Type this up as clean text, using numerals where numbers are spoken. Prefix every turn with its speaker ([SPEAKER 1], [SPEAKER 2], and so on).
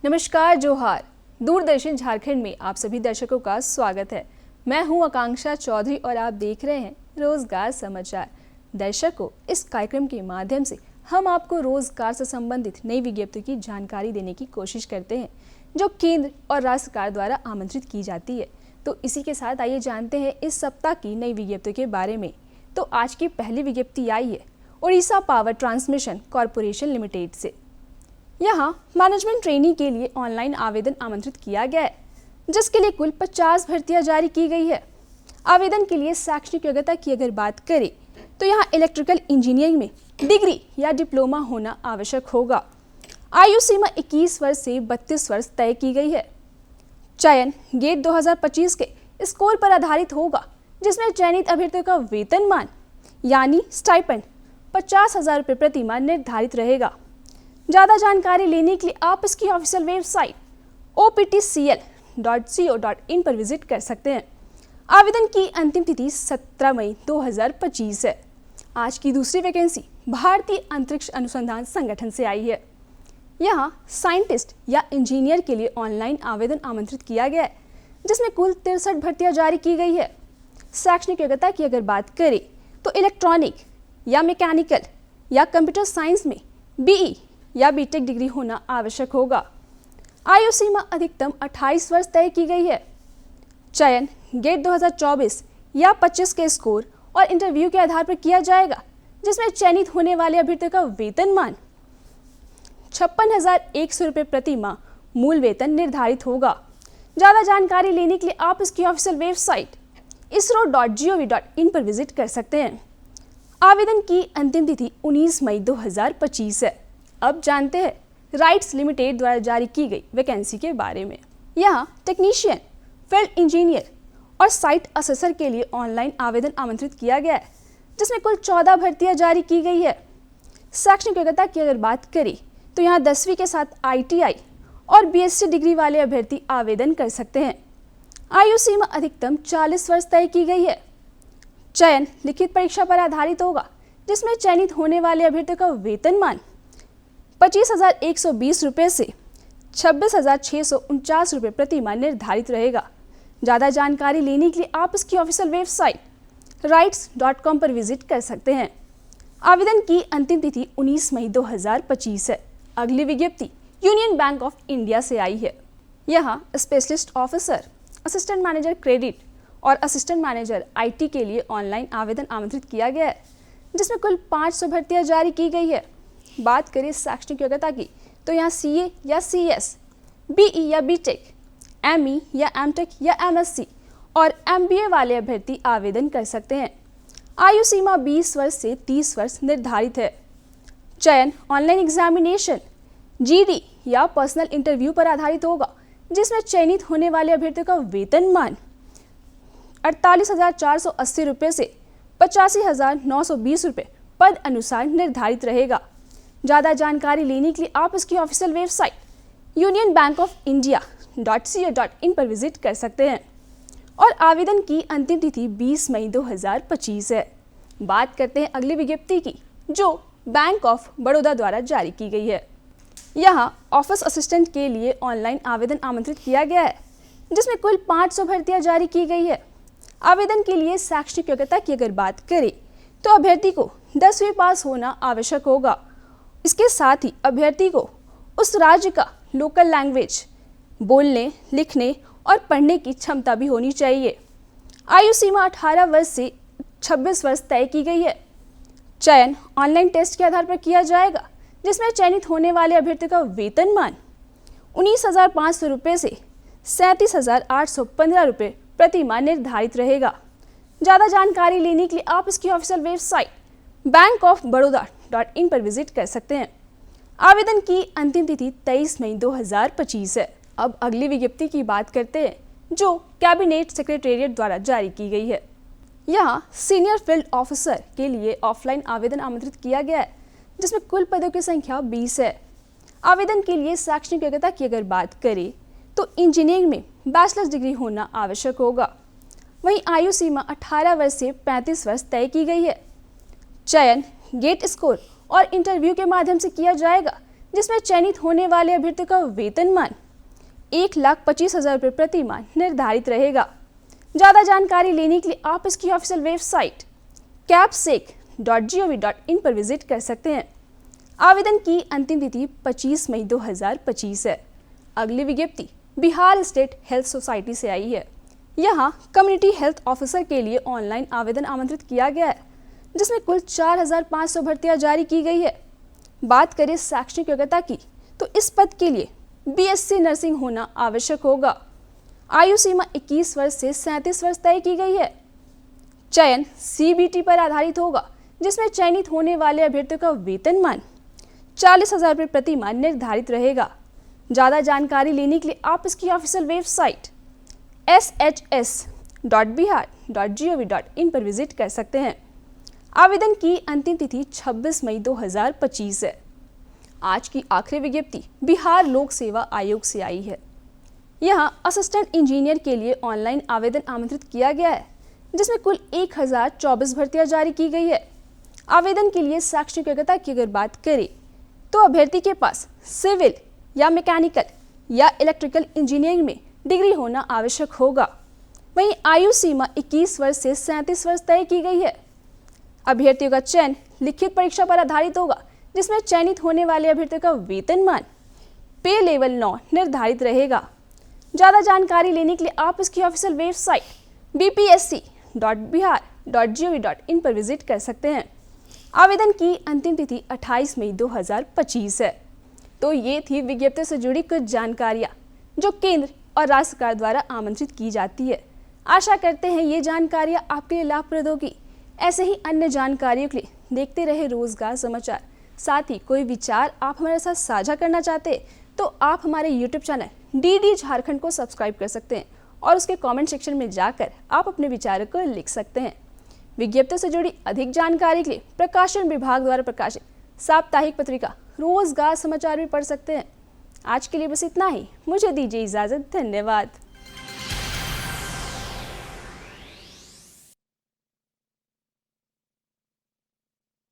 [SPEAKER 1] नमस्कार, जोहार। दूरदर्शन झारखंड में आप सभी दर्शकों का स्वागत है। मैं हूं आकांक्षा चौधरी और आप देख रहे हैं रोजगार समाचार। दर्शकों, इस कार्यक्रम के माध्यम से हम आपको रोजगार से संबंधित नई विज्ञप्तियों की जानकारी देने की कोशिश करते हैं जो केंद्र और राज्य सरकार द्वारा आमंत्रित की जाती है। तो इसी के साथ आइए जानते हैं इस सप्ताह की नई विज्ञप्तियों के बारे में। तो आज की पहली विज्ञप्ति आई है Orissa power transmission corporation limited से। यहाँ मैनेजमेंट ट्रेनी के लिए ऑनलाइन आवेदन आमंत्रित किया गया है, जिसके लिए कुल 50 भर्तियां जारी की गई है। आवेदन के लिए शैक्षणिक योग्यता की अगर बात करें तो यहाँ इलेक्ट्रिकल इंजीनियरिंग में डिग्री या डिप्लोमा होना आवश्यक होगा। आयु सीमा 21 वर्ष से 32 वर्ष तय की गई है। चयन गेट 2025 के स्कोर पर आधारित होगा, जिसमें चयनित अभ्यर्थियों का वेतनमान यानी स्टाइपेंड 50,000 रुपये प्रति माह निर्धारित रहेगा। ज़्यादा जानकारी लेने के लिए आप इसकी ऑफिशियल वेबसाइट optcl.co.in पर विजिट कर सकते हैं। आवेदन की अंतिम तिथि 17 मई 2025 है। आज की दूसरी वैकेंसी भारतीय अंतरिक्ष अनुसंधान संगठन से आई है। यहाँ साइंटिस्ट या इंजीनियर के लिए ऑनलाइन आवेदन आमंत्रित किया गया है, जिसमें कुल 63 भर्तियां जारी की गई है। शैक्षणिक योग्यता की अगर बात करें तो इलेक्ट्रॉनिक या मैकेनिकल या कंप्यूटर साइंस में BE या बीटेक डिग्री होना आवश्यक होगा। आयु सीमा अधिकतम 28 वर्ष तय की गई है। चयन गेट 2024 या 25 के स्कोर और इंटरव्यू के आधार पर किया जाएगा, जिसमें चयनित होने वाले अभ्यर्थियों का वेतनमान 56,100 रुपये प्रति माह मूल वेतन निर्धारित होगा। ज़्यादा जानकारी लेने के लिए आप इसकी ऑफिशियल वेबसाइट isro.gov.in पर विजिट कर सकते हैं। आवेदन की अंतिम तिथि 19 मई 2025 है। अब जानते हैं राइट्स लिमिटेड द्वारा जारी की गई वैकेंसी के बारे में। यहाँ टेक्नीशियन, फील्ड इंजीनियर और साइट असेसर के लिए ऑनलाइन आवेदन आमंत्रित किया गया है, जिसमें कुल 14 भर्तियां जारी की गई है। शैक्षणिक योग्यता की अगर बात करें तो यहाँ 10वीं के साथ ITI और BSc डिग्री वाले अभ्यर्थी आवेदन कर सकते हैं। आयु सीमा अधिकतम 40 वर्ष तय की गई है। चयन लिखित परीक्षा पर आधारित होगा, जिसमें चयनित होने वाले अभ्यर्थियों का वेतनमान 25,120 रुपये से 26,649 रुपये प्रति माह निर्धारित रहेगा। ज़्यादा जानकारी लेने के लिए आप इसकी ऑफिशियल वेबसाइट rights.com पर विजिट कर सकते हैं। आवेदन की अंतिम तिथि 19 मई 2025 है। अगली विज्ञप्ति यूनियन बैंक ऑफ इंडिया से आई है। यहाँ specialist officer, assistant manager credit और असिस्टेंट मैनेजर IT के लिए ऑनलाइन आवेदन आमंत्रित किया गया है, जिसमें कुल 500 भर्तियां जारी की गई है। बात करें शैक्षणिक योग्यता की तो यहाँ CA या CS, BE या BTech, ME या MTech या MSc और MBA वाले अभ्यर्थी आवेदन कर सकते हैं। आयु सीमा 20 वर्ष से 30 वर्ष निर्धारित है। चयन ऑनलाइन एग्जामिनेशन, GD या पर्सनल इंटरव्यू पर आधारित होगा, जिसमें चयनित होने वाले अभ्यर्थियों का वेतनमान 48,480 रुपये से 85,920 रुपये पद अनुसार निर्धारित रहेगा। ज़्यादा जानकारी लेने के लिए आप इसकी ऑफिशियल वेबसाइट unionbankofindia.co.in पर विजिट कर सकते हैं। और आवेदन की अंतिम तिथि 20 मई 2025 है। बात करते हैं अगली विज्ञप्ति की, जो बैंक ऑफ बड़ौदा द्वारा जारी की गई है। यहाँ ऑफिस असिस्टेंट के लिए ऑनलाइन आवेदन आमंत्रित किया गया है, जिसमें कुल 500 भर्तियां जारी की गई है। आवेदन के लिए शैक्षणिक योग्यता की अगर बात करें तो अभ्यर्थी को 10वीं पास होना आवश्यक होगा। इसके साथ ही अभ्यर्थी को उस राज्य का लोकल लैंग्वेज बोलने, लिखने और पढ़ने की क्षमता भी होनी चाहिए। आयु सीमा 18 वर्ष से 26 वर्ष तय की गई है। चयन ऑनलाइन टेस्ट के आधार पर किया जाएगा, जिसमें चयनित होने वाले अभ्यर्थी का वेतनमान 19,500 रुपये से 37,815 रुपये प्रति माह निर्धारित रहेगा। ज़्यादा जानकारी लेने के लिए आप इसकी ऑफिशियल वेबसाइट bankofbaroda.in पर विजिट कर सकते हैं। आवेदन की अंतिम तिथि 23 मई 2025 है। अब अगली विज्ञप्ति की बात करते हैं, जो कैबिनेट सेक्रेटेरिएट द्वारा जारी की गई है। यहाँ सीनियर फील्ड ऑफिसर के लिए ऑफलाइन आवेदन आमंत्रित किया गया है, जिसमें कुल पदों की संख्या 20 है। आवेदन के लिए शैक्षणिक योग्यता की अगर बात करें तो इंजीनियरिंग में बैचलर्स डिग्री होना आवश्यक होगा। वहीं आयु सीमा 18 वर्ष से 35 वर्ष तय की गई है। चयन गेट स्कोर और इंटरव्यू के माध्यम से किया जाएगा, जिसमें चयनित होने वाले अभ्यर्थियों का वेतनमान 1,25,000 रुपये प्रति माह निर्धारित रहेगा। ज़्यादा जानकारी लेने के लिए आप इसकी ऑफिशियल वेबसाइट capsec.gov.in पर विजिट कर सकते हैं। आवेदन की अंतिम तिथि 25 मई 2025 है। अगली विज्ञप्ति बिहार स्टेट हेल्थ सोसाइटी से आई है। यहाँ कम्युनिटी हेल्थ ऑफिसर के लिए ऑनलाइन आवेदन आमंत्रित किया गया है, जिसमें कुल 4,500 भर्तियां जारी की गई है। बात करें शैक्षणिक योग्यता की, तो इस पद के लिए BSc नर्सिंग होना आवश्यक होगा। आयु सीमा 21 वर्ष से 37 वर्ष तय की गई है। चयन CBT पर आधारित होगा, जिसमें चयनित होने वाले अभ्यर्थियों का वेतनमान 40,000 रुपये प्रति माह निर्धारित रहेगा। ज़्यादा जानकारी लेने के लिए आप इसकी ऑफिशियल वेबसाइट shs.bihar.gov.in पर विजिट कर सकते हैं। आवेदन की अंतिम तिथि 26 मई 2025 है। आज की आखिरी विज्ञप्ति बिहार लोक सेवा आयोग से आई है। यहाँ असिस्टेंट इंजीनियर के लिए ऑनलाइन आवेदन आमंत्रित किया गया है, जिसमें कुल 1,024 भर्तियां जारी की गई है। आवेदन के लिए शैक्षणिक योग्यता की अगर बात करें, तो अभ्यर्थी के पास सिविल या मैकेनिकल या इलेक्ट्रिकल इंजीनियरिंग में डिग्री होना आवश्यक होगा। वहीं आयु सीमा 21 वर्ष से 37 वर्ष तय की गई है। अभ्यर्थियों का चयन लिखित परीक्षा पर आधारित होगा, जिसमें चयनित होने वाले अभ्यर्थियों का वेतनमान पे लेवल 9 निर्धारित रहेगा। ज़्यादा जानकारी लेने के लिए आप इसकी ऑफिशियल वेबसाइट bpsc.bihar.gov.in पर विजिट कर सकते हैं। आवेदन की अंतिम तिथि 28 मई 2025 है। तो ये थी विज्ञप्ति से जुड़ी कुछ जानकारियाँ जो केंद्र और राज्य सरकार द्वारा आमंत्रित की जाती है। आशा करते हैं ये जानकारियाँ आपके लिए लाभप्रद होगी। ऐसे ही अन्य जानकारियों के लिए देखते रहे रोजगार समाचार। साथ ही कोई विचार आप हमारे साथ साझा करना चाहते हैं तो आप हमारे YouTube चैनल DD झारखंड को सब्सक्राइब कर सकते हैं और उसके कमेंट सेक्शन में जाकर आप अपने विचारों को लिख सकते हैं। विज्ञप्ति से जुड़ी अधिक जानकारी के लिए प्रकाशन विभाग द्वारा प्रकाशित साप्ताहिक पत्रिका रोजगार समाचार भी पढ़ सकते हैं। आज के लिए बस इतना ही। मुझे दीजिए इजाजत। धन्यवाद।